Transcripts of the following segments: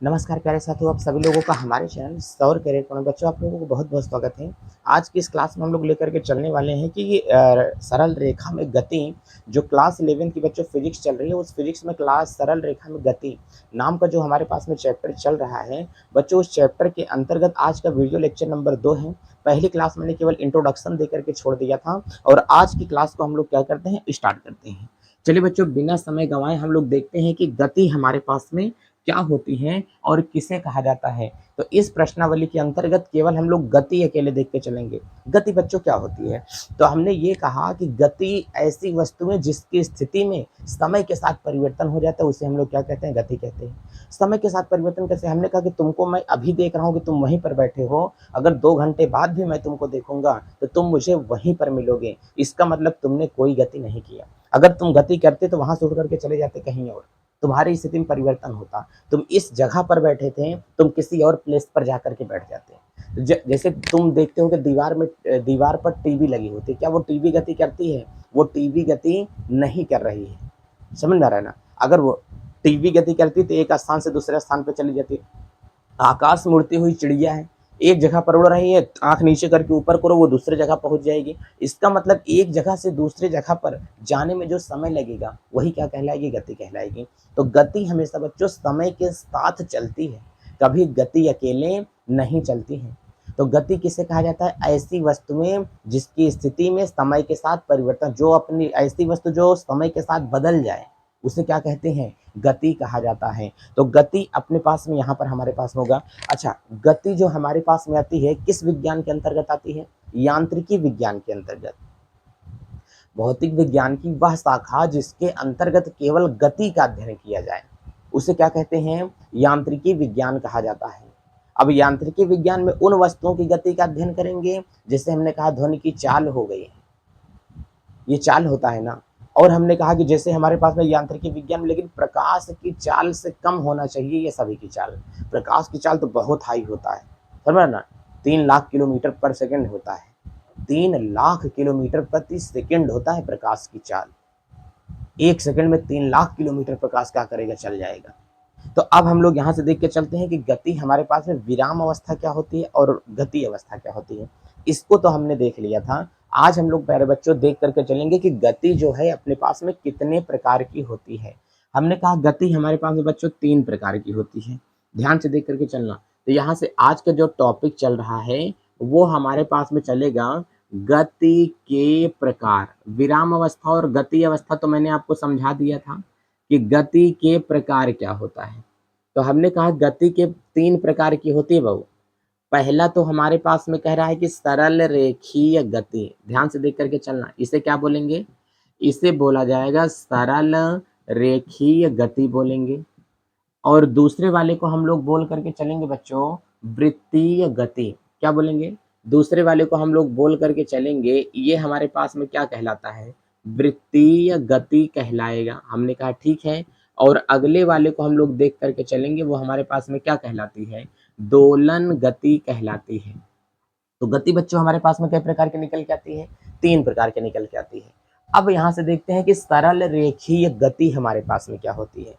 नमस्कार प्यारे साथियों, आप सभी लोगों का हमारे चैनल सौर कैरियर में बच्चों आप लोगों को बहुत बहुत स्वागत है। आज की इस क्लास में हम लोग लेकर के चलने वाले हैं कि सरल रेखा में गति। जो क्लास 11 की बच्चों फिजिक्स चल रही है, उस फिजिक्स में क्लास सरल रेखा में गति नाम का जो हमारे पास में चैप्टर चल रहा है बच्चों, उस चैप्टर के अंतर्गत आज का वीडियो लेक्चर नंबर 2 है। पहली क्लास मैंने केवल इंट्रोडक्शन दे करके छोड़ दिया था और आज की क्लास को हम लोग क्या करते हैं, स्टार्ट करते हैं। चलिए बच्चों, बिना समय गंवाए हम लोग देखते हैं कि गति हमारे पास में क्या होती है और किसे कहा जाता है। तो इस प्रश्नावली के अंतर्गत केवल हम लोग गति अकेले देख के चलेंगे। गति बच्चों क्या होती है? तो हमने ये कहा कि गति ऐसी वस्तु है जिसकी स्थिति में समय के साथ परिवर्तन हो जाता है, उसे हम लोग क्या कहते हैं, गति कहते हैं। समय के साथ परिवर्तन कैसे? हमने कहा कि तुमको मैं अभी देख रहा हूँ कि तुम वहीं पर बैठे हो, अगर 2 घंटे बाद भी मैं तुमको देखूंगा तो तुम मुझे वहीं पर मिलोगे। इसका मतलब तुमने कोई गति नहीं किया। अगर तुम गति करते तो वहां से उठ करके चले जाते कहीं और, तुम्हारी स्थिति में परिवर्तन होता। तुम इस जगह पर बैठे थे, तुम किसी और प्लेस पर जाकर के बैठ जाते। जैसे तुम देखते हो कि दीवार पर टीवी लगी होती है, क्या वो टीवी गति करती है? वो टीवी गति नहीं कर रही है। समझ में आ रहा है ना? अगर वो टीवी गति करती तो एक स्थान से दूसरे स्थान पर चली जाती। आकाश में उड़ती हुई चिड़िया है, एक जगह पर उड़ रही है, आंख नीचे करके ऊपर करो वो दूसरे जगह पहुंच जाएगी। इसका मतलब एक जगह से दूसरे जगह पर जाने में जो समय लगेगा वही क्या कहलाएगी, गति कहलाएगी। तो गति हमेशा बच्चों समय के साथ चलती है, कभी गति अकेले नहीं चलती है। तो गति किसे कहा जाता है? ऐसी वस्तुएं जिसकी स्थिति में समय के साथ परिवर्तन, जो अपनी ऐसी वस्तु जो समय के साथ बदल जाए उसे क्या कहते हैं, गति कहा जाता है। तो गति अपने पास में यहाँ पर हमारे पास होगा। अच्छा, गति जो हमारे पास में आती है किस विज्ञान के अंतर्गत आती है? यांत्रिकी विज्ञान के अंतर्गत। भौतिक विज्ञान की वह शाखा जिसके अंतर्गत केवल गति का अध्ययन किया जाए उसे क्या कहते हैं? यांत्रिकी विज्ञान कहा जाता है। अब यांत्रिकी विज्ञान में उन वस्तुओं की गति का अध्ययन करेंगे, जैसे हमने कहा ध्वनि की चाल हो गई, ये चाल होता है ना। और हमने कहा कि जैसे हमारे पास में यांत्रिकी विज्ञान में लेकिन प्रकाश की चाल से कम होना चाहिए ये सभी की चाल। प्रकाश की चाल तो बहुत हाई होता है, समझ ना, 3 लाख किलोमीटर पर सेकंड होता है। 3 लाख किलोमीटर प्रति सेकंड होता है प्रकाश की चाल। 1 सेकंड में 3 लाख किलोमीटर प्रकाश क्या करेगा, चल जाएगा। तो अब हम लोग यहाँ से देख के चलते हैं कि गति हमारे पास में विराम अवस्था क्या होती है और गति अवस्था क्या होती है। इसको तो हमने देख लिया था। आज हम लोग प्यारे बच्चों देख करके चलेंगे कि गति जो है अपने पास में कितने प्रकार की होती है। हमने कहा गति हमारे पास में बच्चों 3 प्रकार की होती है। ध्यान से देख करके चलना। तो यहाँ से आज का जो टॉपिक चल रहा है वो हमारे पास में चलेगा गति के प्रकार। विराम अवस्था और गति अवस्था तो मैंने आपको समझा दिया था कि गति के प्रकार क्या होता है। तो हमने कहा गति के 3 प्रकार की होती है बहू। पहला तो हमारे पास में कह रहा है कि सरल रेखीय गति। ध्यान से देख करके चलना, इसे क्या बोलेंगे? इसे बोला जाएगा सरल रेखीय गति बोलेंगे। और दूसरे वाले को हम लोग बोल करके चलेंगे बच्चों वृत्तीय गति। क्या बोलेंगे? दूसरे वाले को हम लोग बोल करके चलेंगे, ये हमारे पास में क्या कहलाता है? वृत्तीय गति कहलाएगा। हमने कहा ठीक है। और अगले वाले को हम लोग देख करके चलेंगे, वो हमारे पास में क्या कहलाती है? दोलन गति कहलाती है। तो गति बच्चों हमारे पास में कई प्रकार की निकल के आती है? 3 प्रकार की निकल के आती है। अब यहाँ से देखते हैं कि सरल रेखीय गति हमारे पास में क्या होती है।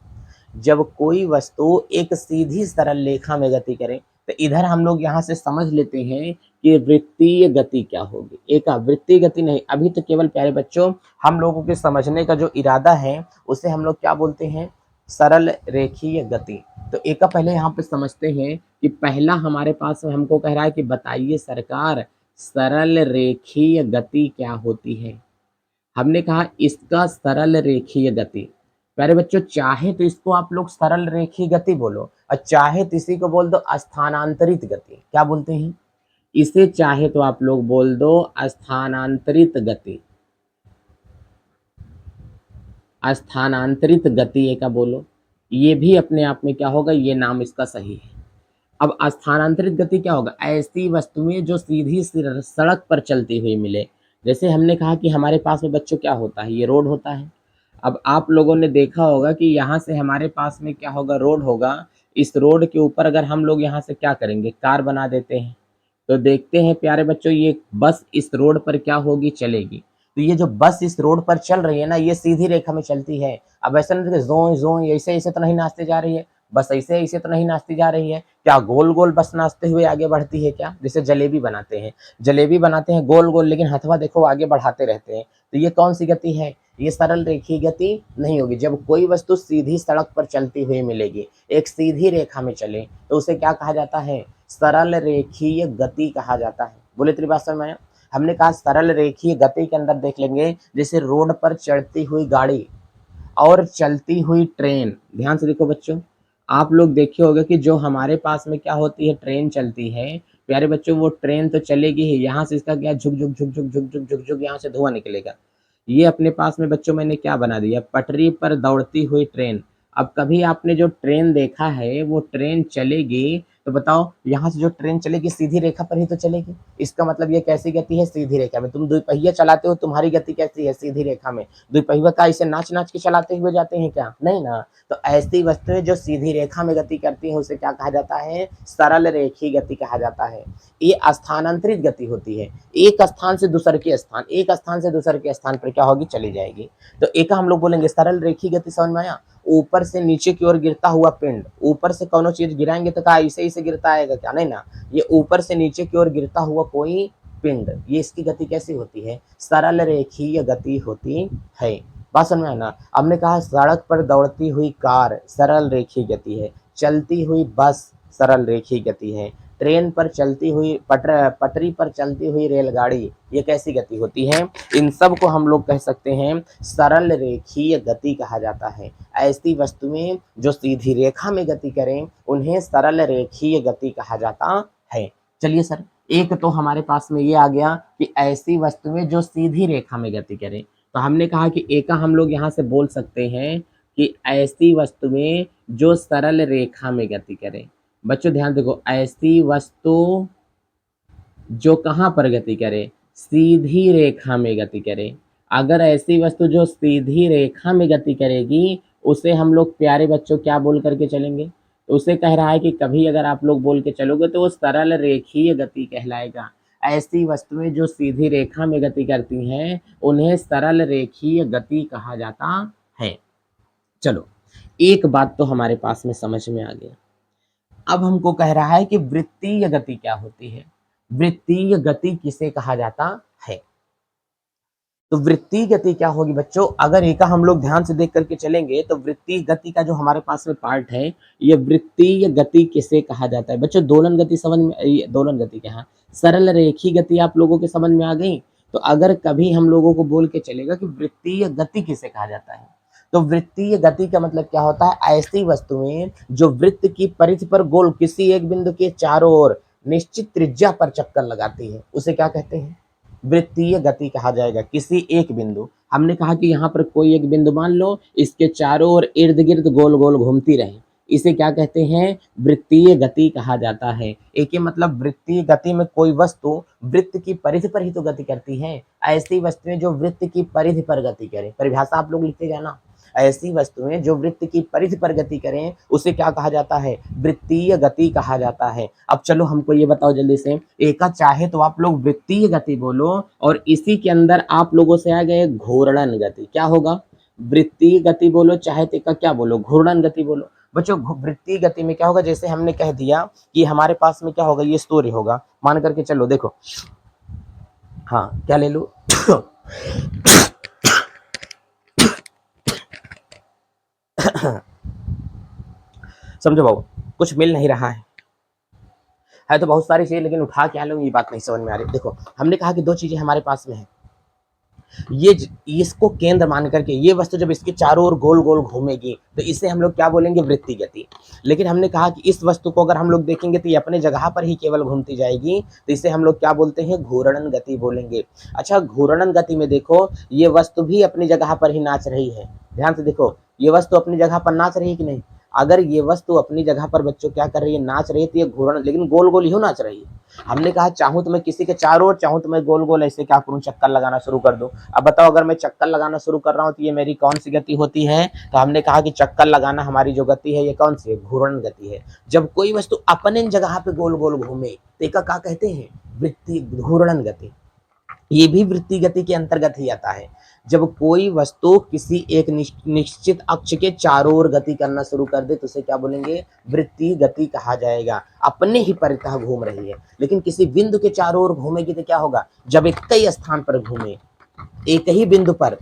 जब कोई वस्तु एक सीधी सरल रेखा में गति करे तो इधर हम लोग यहाँ से समझ लेते हैं कि वृत्तीय गति क्या होगी। एक वृत्तीय गति नहीं, अभी तो केवल प्यारे बच्चों हम लोगों के समझने का जो इरादा है उसे हम लोग क्या बोलते हैं? सरल रेखीय गति। तो एक का पहले यहाँ पे समझते हैं कि पहला हमारे पास में हमको कह रहा है कि बताइए सरकार सरल रेखीय गति क्या होती है। हमने कहा इसका सरल रेखीय गति। प्यारे बच्चों चाहे तो इसको आप लोग सरल रेखीय गति बोलो और चाहे तो इसी को बोल दो स्थानांतरित गति। क्या बोलते हैं? इसे चाहे तो आप लोग बोल दो स्थानांतरित गति। स्थानांतरित गति एक का बोलो, ये भी अपने आप में क्या होगा, ये नाम इसका सही है। अब स्थानांतरित गति क्या होगा? ऐसी वस्तुएं जो सीधी सड़क पर चलती हुई मिले। जैसे हमने कहा कि हमारे पास में बच्चों क्या होता है, ये रोड होता है। अब आप लोगों ने देखा होगा कि यहाँ से हमारे पास में क्या होगा, रोड होगा। इस रोड के ऊपर अगर हम लोग यहाँ से क्या करेंगे, कार बना देते हैं। तो देखते हैं प्यारे बच्चों ये बस इस रोड पर क्या होगी, चलेगी। तो ये जो बस इस रोड पर चल रही है ना, ये सीधी रेखा में चलती है। अब ऐसा नहीं कि जों जों ऐसे ऐसे तो नहीं नाचते जा रही है, बस ऐसे ऐसे तो नहीं नाचती जा रही है, क्या गोल गोल बस नाचते हुए आगे बढ़ती है क्या? जैसे जलेबी बनाते हैं, जलेबी बनाते हैं गोल गोल, लेकिन हथवा देखो आगे बढ़ाते रहते हैं, तो ये कौन सी गति है? ये सरल रेखीय गति नहीं होगी। जब कोई वस्तु सीधी सड़क पर चलती हुई मिलेगी, एक सीधी रेखा में चले, तो उसे क्या कहा जाता है? सरल रेखीय गति कहा जाता है। बोले तेरी बात समझ में आया? हमने कहा सरल रेखीय गति के अंदर देख लेंगे, जैसे रोड पर चढ़ती हुई गाड़ी और चलती हुई ट्रेन। ध्यान से देखो बच्चों, आप लोग देखे होंगे कि जो हमारे पास में क्या होती है, ट्रेन चलती है। प्यारे बच्चों, वो ट्रेन तो चलेगी ही, यहाँ से इसका क्या झुक झुक झुक झुक झुक झुक झुक झुक यहाँ से धुआं निकलेगा। ये अपने पास में बच्चों मैंने क्या बना दिया, पटरी पर दौड़ती हुई ट्रेन। अब कभी आपने जो ट्रेन देखा है, वो ट्रेन चलेगी तो बताओ, यहाँ से जो ट्रेन चलेगी सीधी रेखा पर ही तो चलेगी। इसका मतलब ये कैसी गति है? सीधी रेखा में। तुम दुपहिया चलाते हो, तुम्हारी गति कैसी है? सीधी रेखा में। दुपहिया का इसे नाच नाच के चलाते हुए जाते हैं क्या? नहीं ना। तो ऐसी वस्तुएं जो सीधी रेखा में गति करती हैं, उसे क्या कहा जाता है? सरल रेखीय गति कहा जाता है। ये स्थानांतरित गति होती है, एक स्थान से दूसरे के स्थान, एक स्थान से दूसरे के स्थान पर क्या होगी? चली जाएगी। तो एक हम लोग बोलेंगे सरल रेखीय गति। समझ में आया? ऊपर से नीचे की ओर गिरता हुआ पिंड, ऊपर से कोनो चीज गिराएंगे तो क्या ऐसे ऐसे गिरता आएगा क्या? नहीं ना। ये ऊपर से नीचे की ओर गिरता हुआ कोई पिंड, ये इसकी गति कैसी होती है? सरल रेखीय गति होती है। बात समझ में आया ना? हमने कहा सड़क पर दौड़ती हुई कार सरल रेखीय गति है, चलती हुई बस सरल रेखीय गति है, ट्रेन पर चलती हुई पटरी पर चलती हुई रेलगाड़ी, ये कैसी गति होती है? इन सब को हम लोग कह सकते हैं सरल रेखीय गति कहा जाता है। ऐसी वस्तुएं जो सीधी रेखा में गति करें, उन्हें सरल रेखीय गति कहा जाता है। चलिए सर, एक तो हमारे पास में ये आ गया कि ऐसी वस्तुएं जो सीधी रेखा में गति करें। तो हमने कहा कि एक हम लोग यहाँ से बोल सकते हैं कि ऐसी वस्तुएं जो सरल रेखा में गति करें। बच्चों ध्यान देखो, ऐसी वस्तु जो कहाँ पर गति करे? सीधी रेखा में गति करे। अगर ऐसी वस्तु जो सीधी रेखा में गति करेगी, उसे हम लोग प्यारे बच्चों क्या बोल करके चलेंगे? तो उसे कह रहा है कि कभी अगर आप लोग बोल के चलोगे तो वो सरल रेखीय गति कहलाएगा। ऐसी वस्तुएं जो सीधी रेखा में गति करती हैं, उन्हें सरल रेखीय गति कहा जाता है। चलो, एक बात तो हमारे पास में समझ में आ गया। अब हमको कह रहा है कि वृत्तीय गति क्या होती है? वृत्तीय गति किसे कहा जाता है? तो वृत्तीय गति क्या होगी बच्चों? अगर एक हम लोग ध्यान से देख करके चलेंगे तो वृत्तीय गति का जो हमारे पास में पार्ट है, ये वृत्तीय गति किसे कहा जाता है? बच्चों दोलन गति समझ में, ये दोलन गति क्या है, सरल रेखीय गति आप लोगों के समझ में आ गई। तो अगर कभी हम लोगों को बोल के चलेगा कि वृत्तीय गति किसे कहा जाता है, तो वृत्तीय गति का मतलब क्या होता है? ऐसी वस्तुएं जो वृत्त की परिधि पर गोल किसी एक बिंदु के चारों ओर निश्चित त्रिज्या पर चक्कर लगाती है, उसे क्या कहते हैं? वृत्तीय गति कहा जाएगा। किसी एक बिंदु, हमने कहा कि यहाँ पर कोई एक बिंदु मान लो, इसके चारों ओर इर्द गिर्द गोल गोल घूमती रहे, इसे क्या कहते हैं? वृत्तीय गति कहा जाता है। एक ही मतलब, वृत्तीय गति में कोई वस्तु वृत्त की परिधि पर ही तो गति करती है। ऐसी वस्तुएं जो वृत्त की परिधि पर गति करें, परिभाषा आप लोग लिखते जाना। ऐसी वस्तुएं जो वृत्त की परिधि पर गति करें, उसे क्या कहा जाता है? वृत्तीय गति कहा जाता है। अब चलो हमको ये बताओ जल्दी से, एका चाहे तो आप लोग वृत्तीय गति बोलो, और इसी के अंदर आप लोगों से आ गए घूर्णन गति। क्या होगा? वृत्तीय गति बोलो, चाहे तो एका क्या बोलो, घूर्णन गति बोलो। बच्चों वृत्तीय गति में क्या होगा? जैसे हमने कह दिया कि हमारे पास में क्या होगा, ये सूर्य होगा, मान करके चलो। देखो, हाँ क्या ले लो समझो बाबू, कुछ मिल नहीं रहा है तो बहुत सारी चीजें, लेकिन उठा क्या लो ये बात नहीं समझ में आ रही। देखो, हमने कहा कि दो चीजें हमारे पास में है, ये इसको केंद्र मान करके ये वस्तु जब इसके चारों ओर गोल गोल घूमेगी, तो इसे हम लोग क्या बोलेंगे? वृत्तीय गति। लेकिन हमने कहा कि इस वस्तु को अगर हम लोग देखेंगे तो ये अपने जगह पर ही केवल घूमती जाएगी, तो इसे हम लोग क्या बोलते हैं? घूर्णन गति बोलेंगे। अच्छा, घूर्णन गति में देखो, ये वस्तु भी अपनी जगह पर ही नाच रही है। ध्यान से देखो, ये वस्तु अपनी जगह पर नाच रही है कि नहीं? अगर ये वस्तु अपनी जगह पर बच्चों क्या कर रही है? नाच रही है, तो ये घूर्णन, लेकिन गोल गोल ही नाच रही है। हमने कहा चाहूं तो मैं किसी के चारों ओर, चाहूं तो मैं गोल गोल ऐसे क्या करूं? चक्कर लगाना शुरू कर दूं। अब बताओ, अगर मैं चक्कर लगाना शुरू कर रहा हूं तो ये मेरी कौन सी गति होती है? तो हमने कहा कि चक्कर लगाना हमारी जो गति है, ये कौन सी है? घूर्णन गति है। जब कोई वस्तु अपने जगह पे गोल गोल घूमे, तो इसका क्या कहते हैं? वृत्तीय घूर्णन गति। ये भी वृत्तीय गति के अंतर्गत ही आता है। जब कोई वस्तु किसी एक निश्चित अक्ष के चारों ओर गति करना शुरू कर दे तो उसे क्या बोलेंगे? वृत्तीय गति कहा जाएगा। अपने ही परितः घूम रही है, लेकिन किसी बिंदु के चारों ओर घूमेगी तो क्या होगा? जब एक कई स्थान पर घूमे, एक ही बिंदु पर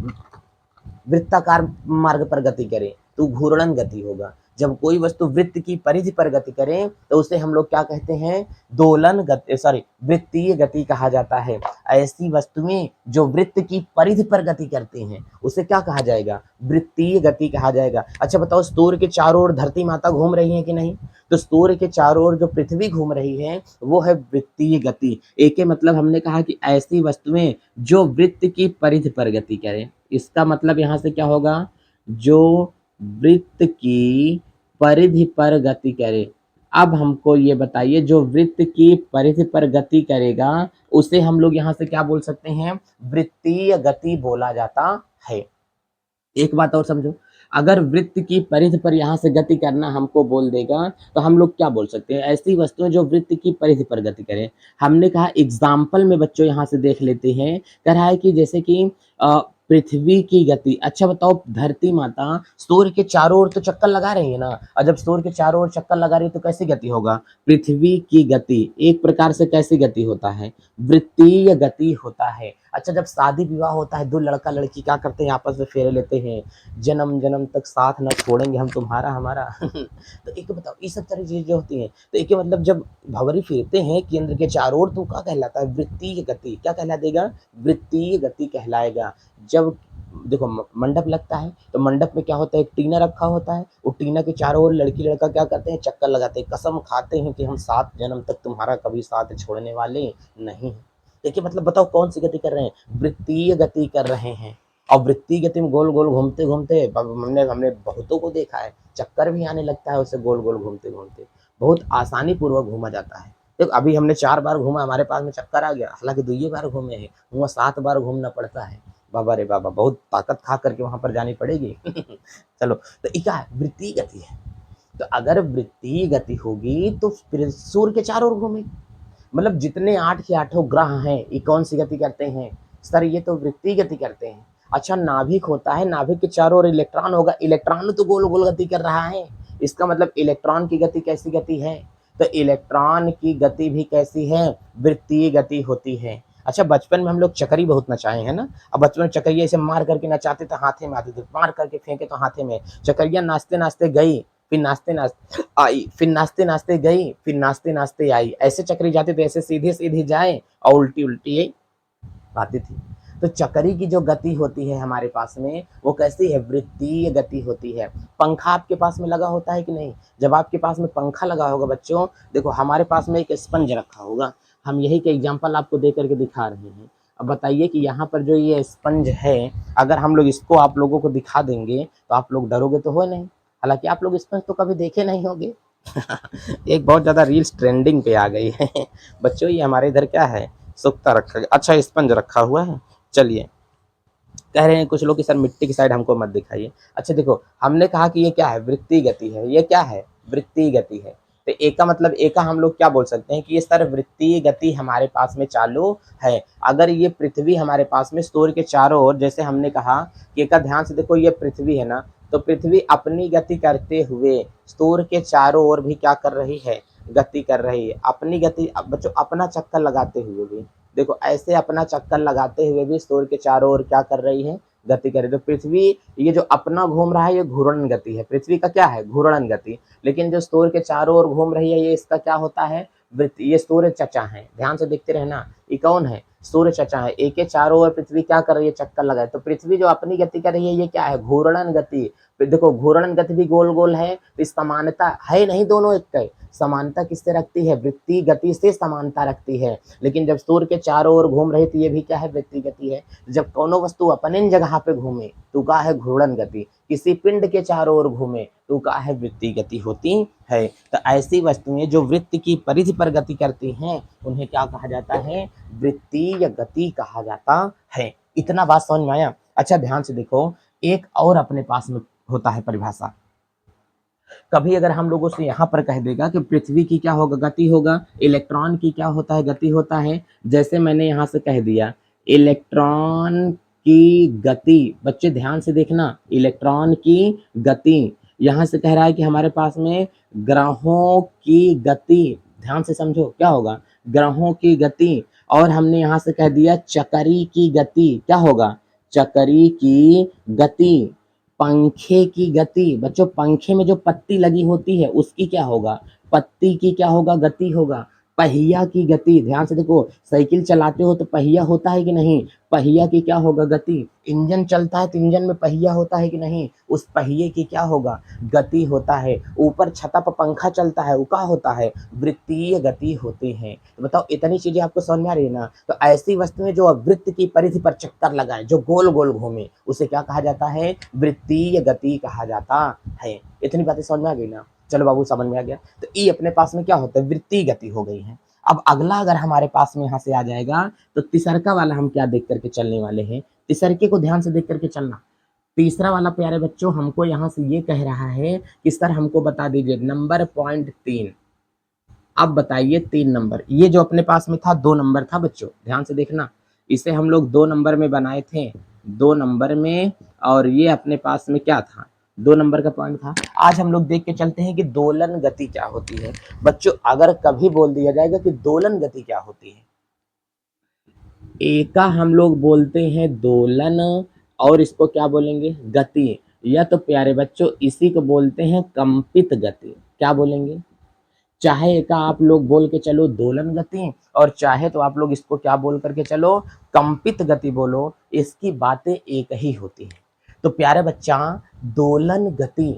वृत्ताकार मार्ग पर गति करे तो घूर्णन गति होगा। जब कोई वस्तु वृत्त की परिधि पर गति करे तो उसे हम लोग क्या कहते हैं? दोलन गति, सॉरी, वृत्तीय गति कहा जाता है। ऐसी वस्तुएं जो वृत्त की परिधि पर गति करती हैं उसे क्या कहा जाएगा? वृत्तीय गति कहा जाएगा। अच्छा बताओ, सूर्य के चारों ओर धरती माता घूम रही है कि नहीं? तो सूर्य के चारों ओर जो पृथ्वी घूम रही है वो है वृत्तीय गति। एक के मतलब हमने कहा कि ऐसी वस्तुएं जो वृत्त की परिधि पर गति करें। इसका मतलब यहाँ से क्या होगा? जो वृत्त की परिधि पर गति करे। अब हमको ये बताइए, जो वृत्त की परिधि पर गति करेगा उसे हम लोग यहाँ से क्या बोल सकते हैं? वृत्तीय गति बोला जाता है। एक बात और समझो, अगर वृत्त की परिधि पर यहाँ से गति करना हमको बोल देगा तो हम लोग क्या बोल सकते हैं? ऐसी वस्तुएं जो वृत्त की परिधि पर गति करें। हमने कहा एग्जाम्पल में बच्चों यहाँ से देख लेते हैं। कह रहा है कि जैसे कि पृथ्वी की गति। अच्छा बताओ, धरती माता सूर्य के चारों ओर तो चक्कर लगा रही है ना, और जब सूर्य के चारों ओर चक्कर लगा रही है तो कैसी गति होगा? पृथ्वी की गति एक प्रकार से कैसी गति होता है? वृत्तीय गति होता है। अच्छा, जब शादी विवाह होता है, दो लड़का लड़की क्या करते हैं? आपस में फेरे लेते हैं, जन्म जन्म तक साथ न छोड़ेंगे हम तुम्हारा हमारा। तो एक बताओ, ये सब तरह चीजें होती हैं। तो एक मतलब जब भंवरी फिरते हैं केंद्र के चारों ओर तो क्या कहलाता है? वृत्तीय गति। क्या कहला देगा? वृत्तीय गति कहलाएगा। जब देखो मंडप लगता है तो मंडप में क्या होता है? एक टीना रखा होता है, वो टीना के चारों ओर लड़की लड़का क्या करते हैं? चक्कर लगाते हैं, कसम खाते हैं कि हम 7 जन्म तक तुम्हारा कभी साथ छोड़ने वाले नहीं। देखिए मतलब बताओ कौन सी गति कर रहे हैं? वृत्तीय गति कर रहे हैं। और वृत्तीय गति में गोल गोल घूमते घूमते हमने हमने बहुतों को देखा है, चक्कर भी आने लगता है उसे गोल गोल घूमते घूमते। बहुत आसानी पूर्वक घूमा जाता है। देखो अभी हमने 4 बार घूमा, हमारे पास में चक्कर आ गया, हालांकि 2 ही बार घूमे हैं, वहाँ 7 बार घूमना पड़ता है। बाबा रे बाबा, बहुत ताकत खा करके वहां पर जानी पड़ेगी। चलो, तो ये क्या है? वृत्तीय गति है। तो अगर वृत्तीय गति होगी तो फिर सूर्य के चारों ओर घूमेगी। मतलब जितने 8 के 8 ग्रह हैं ये कौन सी गति करते हैं? सर ये तो वृत्तीय गति करते हैं। अच्छा, नाभिक होता है, नाभिक के चारों ओर इलेक्ट्रॉन होगा, इलेक्ट्रॉन तो गोल गोल गति कर रहा है। इसका मतलब इलेक्ट्रॉन की गति कैसी गति है? तो इलेक्ट्रॉन की गति भी कैसी है? वृत्तीय गति होती है। अच्छा, बचपन में हम लोग चक्री बहुत नचाए हैं ना। अब बचपन में चक्रिया ऐसे मार करके नचाते तो हाथे में आती थी, मार करके फेंके तो हाथे में। चक्रिया नाचते नाचते गई, फिर नाचते नाचते आई, फिर नाचते नाचते गई, फिर नाचते नाचते आई। ऐसे चक्री जाती थी, ऐसे सीधे सीधे जाए और उल्टी उल्टी आती थी। तो चक्री की जो गति होती है हमारे पास में वो कैसी है? वृत्तीय गति होती है। पंखा आपके पास में लगा होता है कि नहीं? जब आपके पास में पंखा लगा होगा बच्चों, देखो हमारे पास में एक स्पंज रखा होगा, हम यही के एग्जाम्पल आपको दे करके दिखा रहे हैं। अब बताइए कि यहाँ पर जो ये स्पंज है, अगर हम लोग इसको आप लोगों को दिखा देंगे तो आप लोग डरोगे तो हो नहीं। हालांकि आप लोग स्पंज तो कभी देखे नहीं होंगे। एक बहुत ज्यादा रील्स ट्रेंडिंग पे आ गई है। बच्चों ये हमारे इधर क्या है? सुक्ता रखा गया, अच्छा स्पंज रखा हुआ है। चलिए, कह रहे हैं कुछ लोग कि सर मिट्टी की साइड हमको मत दिखाइए। अच्छा देखो, हमने कहा कि ये क्या है? वृत्तीय गति है। ये क्या है? वृत्तीय गति है। तो एक का मतलब एक का हम लोग क्या बोल सकते हैं कि ये सर वृत्तीय गति हमारे पास में चालू है। अगर ये पृथ्वी हमारे पास में सूर्य के चारों ओर, जैसे हमने कहा कि एक का ध्यान से देखो, ये पृथ्वी है ना, तो पृथ्वी अपनी गति करते हुए सूर्य के चारों ओर भी क्या कर रही है? गति कर रही है। अपनी गति बच्चों, अपना चक्कर लगाते हुए भी देखो, ऐसे अपना चक्कर लगाते हुए भी सूर्य के चारों ओर क्या कर रही है? गति कर रही है। तो पृथ्वी ये जो अपना घूम रहा है ये घूर्णन गति है। पृथ्वी का क्या है? घूर्णन गति। लेकिन जो सूर्य के चारों ओर घूम रही है ये इसका क्या होता है? वृत्ति। ये सूर्य चचा है, ध्यान से देखते रहना, ये कौन है? सूर्य चचा है। एक के चारों ओर पृथ्वी क्या कर रही है? चक्कर लगाए। तो पृथ्वी जो अपनी गति कर रही है ये क्या है? घूर्णन गति। देखो घूर्णन गति भी गोल गोल है, तो समानता है नहीं, दोनों एक का समानता किससे रखती है? वृत्तीय गति से समानता रखती है। लेकिन जब सूर्य के चारों ओर घूम रही तो ये भी क्या है? वृत्तीय गति है। जब कोनो वस्तु अपने जगह पे घूमे तो का है? घूर्णन गति। किसी पिंड के चारों ओर घूमे तो का है? वृत्तीय गति होती है। तो ऐसी वस्तुएं जो वृत्त की परिधि पर गति करती हैं उन्हें क्या कहा जाता है? वृत्तीय गति कहा जाता है। इतना बात समझ में आया? अच्छा ध्यान से देखो, एक और अपने पास में होता है परिभाषा। कभी अगर हम लोगों से यहाँ पर कह देगा कि पृथ्वी की क्या होगा? गति होगा। इलेक्ट्रॉन की क्या होता है? गति होता है। जैसे मैंने यहाँ से कह दिया इलेक्ट्रॉन की गति, बच्चे ध्यान से देखना, इलेक्ट्रॉन की गति। यहाँ से कह रहा है कि हमारे पास में ग्रहों की गति, ध्यान से समझो क्या होगा, ग्रहों की गति। और हमने यहाँ से कह दिया चक्री की गति, क्या होगा, चक्री की गति। पंखे की गति, बच्चों पंखे में जो पत्ती लगी होती है उसकी क्या होगा, पत्ती की क्या होगा, गति होगा। पहिया की गति, ध्यान से देखो, साइकिल चलाते हो तो पहिया होता है कि नहीं, पहिया की क्या होगा, गति। इंजन चलता है तो इंजन में पहिया होता है कि नहीं, उस पहिए की क्या होगा, गति होता है। ऊपर छता पर पंखा चलता है, वो क्या होता है, वृत्तीय गति होती है। तो बताओ इतनी चीजें आपको समझ में आ रही है ना। तो ऐसी वस्तुएं जो वृत्त की परिधि पर चक्कर लगाए, जो गोल गोल घूमे, उसे क्या कहा जाता है, वृत्तीय गति कहा जाता है। इतनी बातें समझ में आ गई ना। चलो बाबू समझ में आ गया। तो ई अपने पास में क्या होता है, वृत्तीय गति हो गई है। अब अगला अगर हमारे पास में यहाँ से आ जाएगा तो तीसरका वाला हम क्या देख करके चलने वाले हैं, तीसरके को ध्यान से देख करके चलना। तीसरा वाला प्यारे बच्चों हमको यहाँ से ये कह रहा है कि सर हमको बता दीजिए नंबर पॉइंट 3। अब बताइए 3 नंबर, ये जो अपने पास में था 2 नंबर था बच्चों, ध्यान से देखना, इसे हम लोग 2 नंबर में बनाए थे, 2 नंबर में। और ये अपने पास में क्या था, 2 नंबर का पॉइंट था। आज हम लोग देख के चलते हैं कि दोलन गति क्या होती है। बच्चों अगर कभी बोल दिया जाएगा कि दोलन गति क्या होती है, एका हम लोग बोलते हैं दोलन, और इसको क्या बोलेंगे, गति। या तो प्यारे बच्चों इसी को बोलते हैं कंपित गति, क्या बोलेंगे, चाहे एका आप लोग बोल के चलो दोलन गति, और चाहे तो आप लोग इसको क्या बोल करके चलो, कंपित गति बोलो, इसकी बातें एक ही होती है। तो प्यारे बच्चा दोलन गति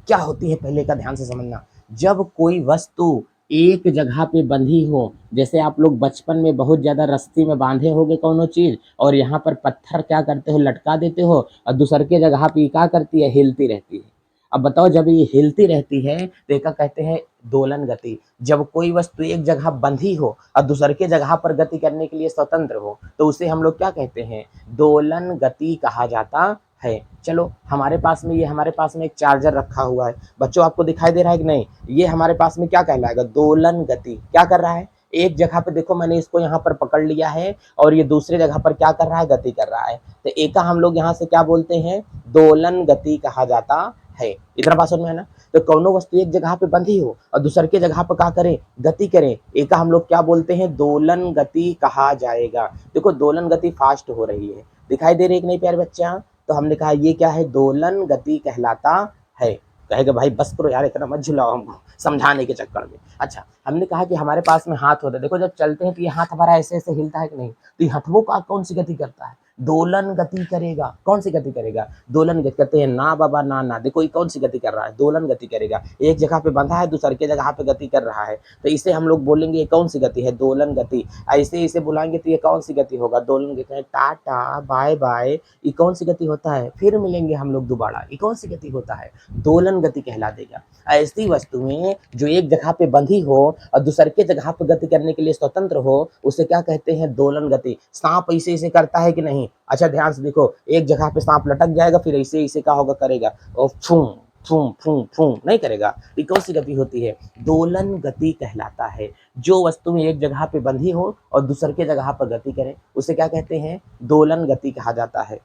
क्या होती है पहले का ध्यान से समझना। जब कोई वस्तु एक जगह पे बंधी हो, जैसे आप लोग बचपन में बहुत ज्यादा रस्सी में बांधे होगे कोनो चीज, और यहाँ पर पत्थर क्या करते हो, लटका देते हो, और दूसर के जगह पे क्या करती है, हिलती रहती है। अब बताओ जब ये हिलती रहती है तो एका कहते हैं दोलन गति। जब कोई वस्तु एक जगह बंधी हो और दूसर के जगह पर गति करने के लिए स्वतंत्र हो तो उसे हम लोग क्या कहते हैं, दोलन गति कहा जाता है। चलो हमारे पास में, ये हमारे पास में एक चार्जर रखा हुआ है बच्चों, आपको दिखाई दे रहा है कि नहीं, ये हमारे पास में क्या कहलाएगा, दोलन गति। क्या कर रहा है, एक जगह पे देखो मैंने इसको यहाँ पर पकड़ लिया है और ये दूसरे जगह पर क्या कर रहा है, गति कर रहा है। तो एका हम लोग यहाँ से क्या बोलते हैं, दोलन गति कहा जाता है। इतना बात समझ में है ना। तो कौनो वस्तु एक जगह पे बंधी हो और दूसर के जगह पर क्या करे, गति करे, एका हम लोग क्या बोलते हैं, दोलन गति कहा जाएगा। देखो दोलन गति फास्ट हो रही है, दिखाई दे रही है कि नहीं प्यारे बच्चा। तो हमने कहा ये क्या है, दोलन गति कहलाता है। कहेगा भाई बस करो यार, इतना मत झुलाओ हमको समझाने के चक्कर में। अच्छा हमने कहा कि हमारे पास में हाथ होता है, देखो जब चलते हैं तो ये हाथ हमारा ऐसे ऐसे हिलता है कि नहीं, तो ये हथवों का कौन सी गति करता है, दोलन गति करेगा। कौन सी गति करेगा, दोलन गति। कहते हैं ना बाबा ना ना, देखो ये कौन सी गति कर रहा है, दोलन गति करेगा। एक जगह पे बंधा है दूसर के जगह पे गति कर रहा है, तो इसे हम लोग बोलेंगे ये कौन सी गति है, दोलन गति। ऐसे इसे बुलाएंगे तो ये कौन सी गति होगा, दोलन गति। टाटा बाय बाय, ये कौन सी गति होता है, फिर मिलेंगे हम लोग दोबारा, ये कौन सी गति होता है, दोलन गति कहला देगा। ऐसी वस्तुएं जो एक जगह पे बंधी हो और दूसर के जगह पे गति करने के लिए स्वतंत्र हो उसे क्या कहते हैं, दोलन गति। सांप ऐसे ऐसे करता है कि नहीं, अच्छा ध्यान से देखो, एक जगह पे सांप लटक जाएगा फिर ऐसे ऐसे क्या होगा, करेगा और फूं फूं फूं फूं नहीं करेगा, ये कौन सी गति होती है, दोलन गति कहलाता है। जो वस्तु में एक जगह पे बंधी हो और दूसर के जगह पर गति करे उसे क्या कहते हैं, दोलन गति कहा जाता है।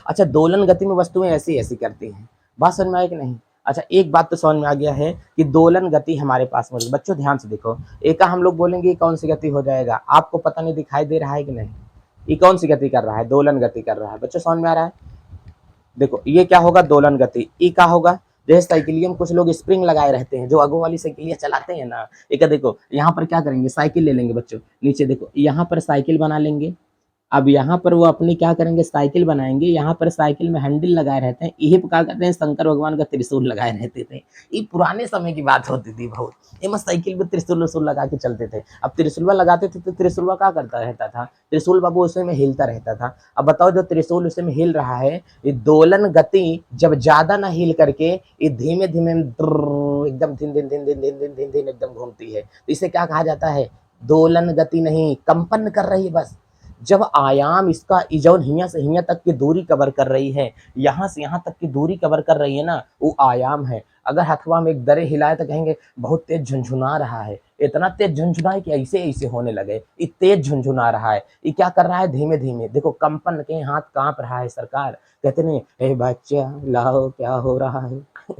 अच्छा दोलन गति में वस्तुएं ऐसी ऐसी करती हैं, बात समझ में आई कि नहीं। अच्छा एक बात तो समझ में आ गया है कि दोलन गति हमारे पास में, बच्चों ध्यान से देखो, एक हम लोग बोलेंगे ये कौन सी गति हो जाएगा, आपको पता नहीं दिखाई दे रहा है कि नहीं, ये कौन सी गति कर रहा है, दोलन गति कर रहा है। बच्चों समझ में आ रहा है, देखो ये क्या होगा, दोलन गति। ई क्या होगा, जैसे साइकिलियम में कुछ लोग स्प्रिंग लगाए रहते हैं, जो आगो वाली साइकिलियां चलाते हैं ना, एक देखो यहाँ पर क्या करेंगे, साइकिल ले लेंगे बच्चों, नीचे देखो यहाँ पर साइकिल बना लेंगे। अब यहाँ पर वो अपनी क्या करेंगे, साइकिल बनाएंगे, यहाँ पर साइकिल में हैंडल लगाए रहते हैं, यही क्या कहते हैं, शंकर भगवान का त्रिशूल लगाए रहते थे। ये पुराने समय की बात होती थी बहुत, ये मत साइकिल में त्रिशूल वसूल लगा के चलते थे। अब त्रिशूलवा लगाते थे तो त्रिशूलवा क्या करता रहता था, त्रिशूल बाबू उसे में हिलता रहता था। अब बताओ जो त्रिशूल उसे में हिल रहा है, ये दोलन गति जब ज्यादा ना हिल करके ये धीमे धीमे एकदम धीन धीन धीन धीन धीन धीन धीन धीन एकदम घूमती है, तो इसे क्या कहा जाता है, दोलन गति नहीं, कंपन कर रही है बस। जब आयाम इसका इजौन हिया से हिया तक की दूरी कवर कर रही है, यहाँ से यहाँ तक की दूरी कवर कर रही है ना, वो आयाम है। अगर हथवा में एक दरे हिलाए तो कहेंगे बहुत तेज झुनझुना रहा है, इतना तेज झुनझुना है कि ऐसे ऐसे होने लगे, ये तेज झुनझुना रहा है, ये क्या कर रहा है धीमे धीमे, देखो कंपन के हाथ कांप रहा है सरकार, कहते नहीं ए बच्चा लाओ क्या हो रहा है तो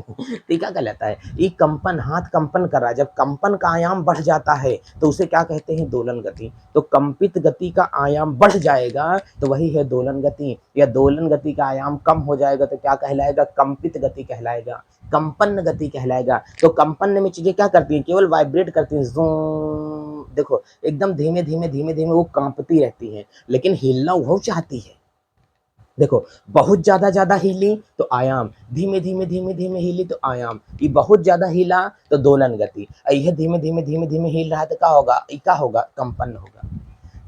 क्या कहलाता है, ये कंपन, हाथ कंपन कर रहा है, जब कंपन का आयाम बढ़ जाता है तो उसे क्या कहते हैं दोलन गति। तो कंपित गति का आयाम बढ़ जाएगा तो वही है दोलन गति, या दोलन गति का आयाम कम हो जाएगा तो क्या कहलाएगा, कंपित गति कहलाएगा, कंपन गति कहलाएगा। तो कंपन में चीजें क्या करती हैं, केवल वाइब्रेट करती हैं, ज़ूं, देखो एकदम धीमे धीमे धीमे धीमे वो कांपती रहती हैं, लेकिन हिलना वो चाहती है। देखो बहुत ज्यादा हिली तो आयाम, धीमे धीमे धीमे धीमे हिली तो आयाम, ये बहुत ज्यादा हिला तो दोलन गति, यह धीमे धीमे धीमे धीमे हिल रहा है तो क्या होगा, ये क्या होगा, कंपन होगा।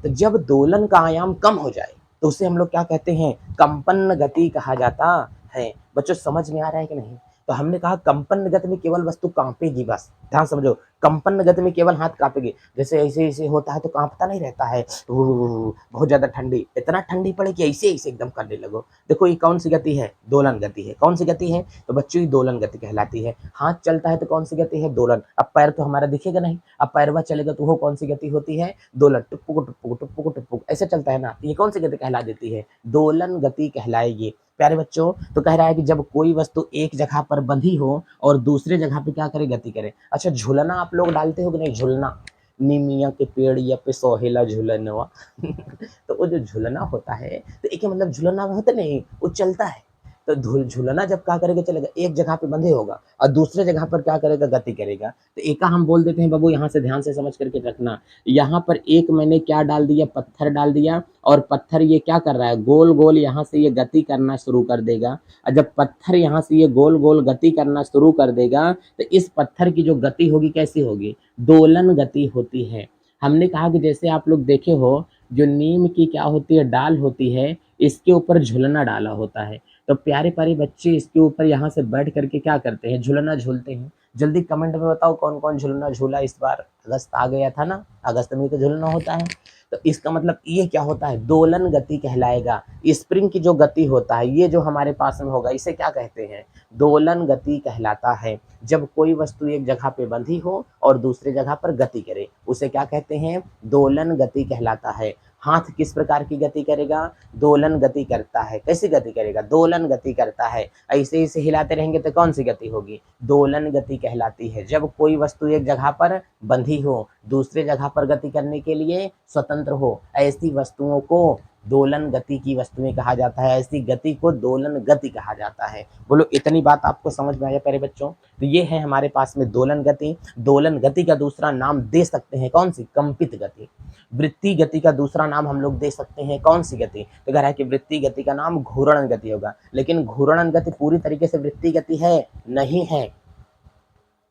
तो जब दोलन का आयाम कम हो जाए तो उसे हम लोग क्या कहते हैं, कंपन गति कहा जाता है। बच्चों समझ में आ रहा है कि नहीं। तो हमने कहा कंपन गति में केवल वस्तु कांपेगी, बस ध्यान समझो, कंपन गति में केवल हाथ कांपेगी, जैसे ऐसे ऐसे होता है तो कांपता नहीं रहता है, बहुत ज्यादा ठंडी, इतना ठंडी पड़े कि ऐसे ऐसे एकदम करने लगो। देखो ये कौन सी गति है, दोलन गति है। कौन सी गति है, तो बच्चों ये दोलन गति कहलाती है। हाथ चलता है तो कौन सी गति है, दोलन। अब पैर तो हमारा दिखेगा नहीं, अब पैरवा चलेगा तो वो कौन सी गति होती है, दोलन, टुपुक टुपुक टुपुक टुपुक ऐसे चलता है ना, ये कौन सी गति कहला देती है, दोलन गति कहलाएगी। प्यारे बच्चों, तो कह रहा है कि जब कोई वस्तु एक जगह पर बंधी हो और दूसरे जगह पे क्या करे, गति करे। अच्छा झूलना आप लोग डालते हो कि नहीं, झूलना, निमिया के पेड़ या पे सोहेला झूलनवा तो वो जो झूलना होता है तो एक मतलब झूलना होता नहीं, वो चलता है। तो झूलना जब क्या करेगा, चलेगा, एक जगह पे बंधे होगा और दूसरे जगह पर क्या करेगा, गति करेगा। तो एक हम बोल देते हैं बाबू, यहाँ से ध्यान से समझ करके रखना, यहाँ पर एक मैंने क्या डाल दिया, पत्थर डाल दिया, और पत्थर ये क्या कर रहा है, गोल गोल यहाँ से ये गति करना शुरू कर देगा। और जब पत्थर यहाँ से ये गोल गोल गति करना शुरू कर देगा तो इस पत्थर की जो गति होगी कैसी होगी, दोलन गति होती है। हमने कहा कि जैसे आप लोग देखे हो, जो नीम की क्या होती है, डाल होती है, इसके ऊपर झुलना डाला होता है। तो प्यारे प्यारे बच्चे इसके ऊपर यहाँ से बैठ करके क्या करते हैं, झुलना झूलते हैं। जल्दी कमेंट में बताओ कौन कौन झुलना झूला इस बार, अगस्त आ गया था ना, अगस्त में तो झुलना होता है। तो इसका मतलब ये क्या होता है, दोलन गति कहलाएगा। स्प्रिंग की जो गति होता है, ये जो हमारे पास में होगा, इसे क्या कहते हैं, दोलन गति कहलाता है। जब कोई वस्तु एक जगह पे बंधी हो और दूसरे जगह पर गति करे, उसे क्या कहते हैं, दोलन गति कहलाता है। हाथ किस प्रकार की गति करेगा, दोलन गति करता है। कैसी गति करेगा, दोलन गति करता है। ऐसे ऐसे हिलाते रहेंगे तो कौन सी गति होगी, दोलन गति कहलाती है। जब कोई वस्तु एक जगह पर बंधी हो, दूसरे जगह पर गति करने के लिए स्वतंत्र हो, ऐसी वस्तुओं को दोलन गति की वस्तुएं कहा जाता है, ऐसी गति को दोलन गति कहा जाता है। बोलो इतनी बात आपको समझ में आया प्यारे बच्चों। तो ये है हमारे पास में दोलन गति। दोलन गति का दूसरा नाम दे सकते हैं कौन सी, कंपित गति। वृत्ति गति का दूसरा नाम हम लोग दे सकते हैं कौन सी गति, तो कह रहा है कि वृत्ति गति का नाम घूर्णन गति होगा। लेकिन घूर्णन गति पूरी तरीके से वृत्ति गति है नहीं है,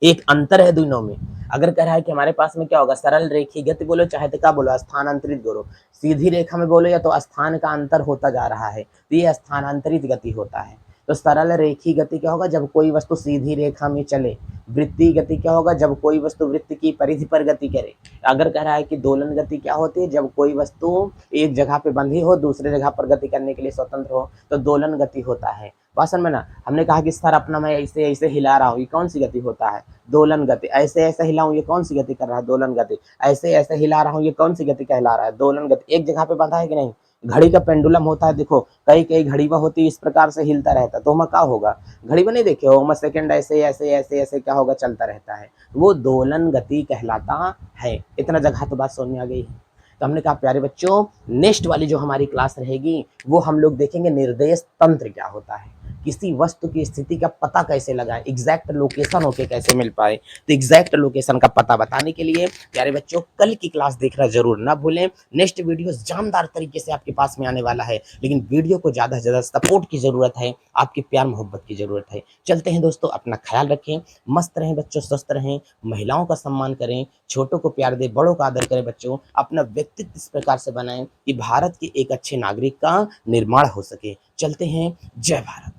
एक अंतर है दोनों में। अगर कह रहा है कि हमारे पास में क्या होगा, सरल रेखी गति बोलो चाहे तो क्या बोलो, स्थानांतरित बोलो, सीधी रेखा में बोलो या तो स्थान का अंतर होता जा रहा है, तो ये स्थानांतरित गति होता है। तो सरल रेखी गति क्या होगा, जब कोई वस्तु सीधी रेखा में चले। वृत्तीय गति क्या होगा, जब कोई वस्तु वृत्त की परिधि पर गति करे। अगर कह रहा है कि दोलन गति क्या होती है, जब कोई वस्तु एक जगह पे बंधी हो, दूसरे जगह पर गति करने के लिए स्वतंत्र हो, तो दोलन गति होता है। वासन में ना हमने कहा कि सर अपना मैं ऐसे ऐसे हिला रहा हूँ, ये कौन सी गति होता है, दोलन गति। ऐसे ऐसे हिलाऊं, ये कौन सी गति कर रहा है, दोलन गति। ऐसे ऐसे हिला रहा हूँ, ये कौन सी गति कहला रहा है, दोलन गति। एक जगह पे बंधा है कि नहीं, घड़ी का पेंडुलम होता है, देखो कई कई घड़ीवा होती है, इस प्रकार से हिलता रहता है, तो हमें क्या होगा, घड़ी में नहीं देखे हो, हमें सेकंड ऐसे ऐसे ऐसे ऐसे क्या होगा, चलता रहता है, वो दोलन गति कहलाता है। इतना जगह तो बात समझ में आ गई है। तो हमने कहा प्यारे बच्चों, नेक्स्ट वाली जो हमारी क्लास रहेगी वो हम लोग देखेंगे निर्देश तंत्र क्या होता है, किसी वस्तु की स्थिति का पता कैसे लगाएं, एग्जैक्ट लोकेशन होके कैसे मिल पाए। तो एग्जैक्ट लोकेशन का पता बताने के लिए प्यारे बच्चों कल की क्लास देखना जरूर ना भूलें। नेक्स्ट वीडियो जानदार तरीके से आपके पास में आने वाला है, लेकिन वीडियो को ज़्यादा से ज़्यादा सपोर्ट की ज़रूरत है, आपके प्यार मोहब्बत की ज़रूरत है। चलते हैं दोस्तों, अपना ख्याल रखें, मस्त रहें बच्चों, स्वस्थ रहें, महिलाओं का सम्मान करें, छोटों को प्यार दें, बड़ों का आदर करें। बच्चों अपना व्यक्तित्व इस प्रकार से बनाएं कि भारत के एक अच्छे नागरिक का निर्माण हो सके। चलते हैं, जय भारत।